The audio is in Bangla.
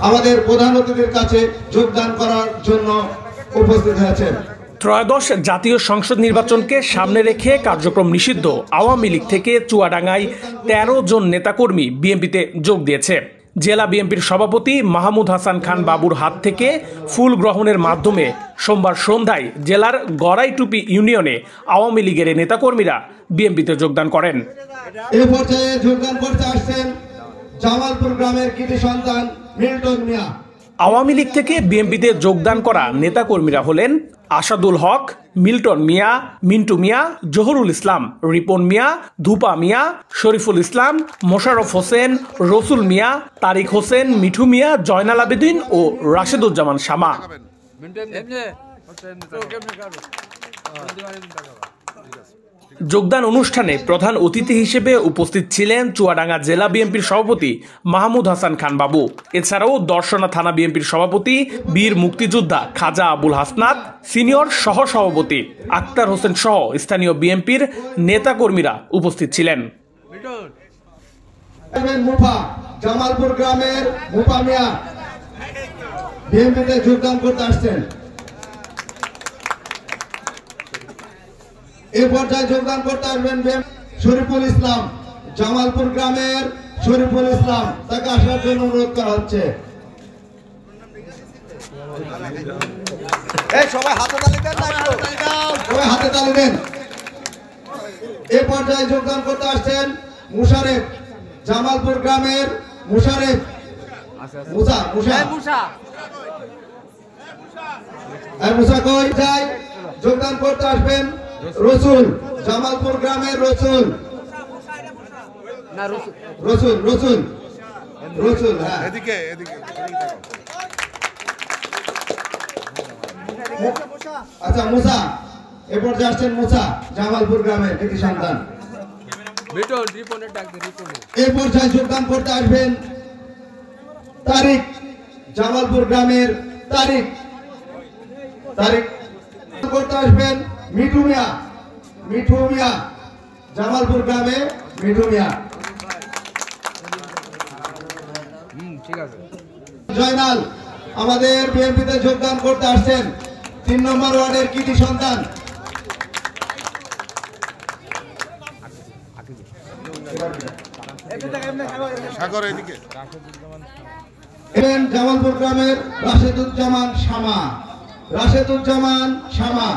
আমাদের প্রধান অতিথির কাছে যোগদান করার জন্য উপস্থিত হয়েছেন। ত্রয়োদশ জাতীয় সংসদ নির্বাচনকে সামনে রেখে কার্যক্রম নিষিদ্ধ আওয়ামী লীগ থেকে চুয়াডাঙ্গায় ১৩ জন নেতাকর্মী বিএনপিতে যোগ দিয়েছে। জেলা বিএনপির সভাপতি মাহমুদ হাসান খান বাবুর হাত থেকে ফুল গ্রহণের মাধ্যমে সোমবার সন্ধ্যায় জেলার গড়াইটুপি ইউনিয়নে আওয়ামী লীগের নেতাকর্মীরা বিএনপিতে যোগদান করেন। এই পর্যায়ে যোগদান করতে আসছেন জামালপুর গ্রামের কৃতি সন্তান মিল্টন মিয়া। আওয়ামী লীগ থেকে বিএনপিতে যোগদান করা নেতাকর্মীরা হলেন আসাদুল হক, মিল্টন মিয়া, মিন্টু মিয়া, জহুরুল ইসলাম, রিপন মিয়া, ধুপা মিয়া, শরীফুল ইসলাম, মোশাররফ হোসেন, রসুল মিয়া, তারিক হোসেন, মিঠু মিয়া, জয়নাল আবেদিন ও রাশেদুজ্জামান শামা। যোগদান অনুষ্ঠানে প্রধান অতিথি হিসেবে উপস্থিত ছিলেন চুয়াডাঙ্গা জেলা বিএনপির সভাপতি মাহমুদ হাসান খান বাবু। এছাড়াও দর্শনা থানা বিএনপির সভাপতি বীর মুক্তিযোদ্ধা খাজা আবুল হাসনাত, সিনিয়র সহ সভাপতি আক্তার হোসেন সহ স্থানীয় বিএনপির নেতাকর্মীরা উপস্থিত ছিলেন। জামালপুর গ্রামের মুপা মিয়া বিএনপিতে যোগদান করতে আসছেন। এই পর্যায়ে যোগদান করতে আসবেন শরীফুল ইসলাম, জামালপুর গ্রামের শরীফুল ইসলাম, তাকে আসার জন্য অনুরোধ করা হচ্ছে। সবাই হাতে তালি দেন। এই পর্যায়ে যোগদান করতে আসছেন মুশারেফ, জামালপুর গ্রামের মুশারেফ, মুসা কই যাই। যোগদান করতে আসবেন রসুল, জামালপুর গ্রামের রসুল, আচ্ছা মুসা, এরপর আসছেন মুসা, জামালপুর গ্রামের কৃতি সন্তান। এই পর্যায়ে যোগদান করতে আসবেন তারিক, জামালপুর গ্রামের তারিক করতে আসবেন মিঠু মিয়া, জামালপুর গ্রামে মিঠু মিয়া। জয়নাল আমাদের বিএনপিতে যোগদান করতে আসছেন ৩ নম্বর ওয়ার্ডের কৃতি সন্তান। জামালপুর গ্রামের রাশেদুজ্জামান শামা।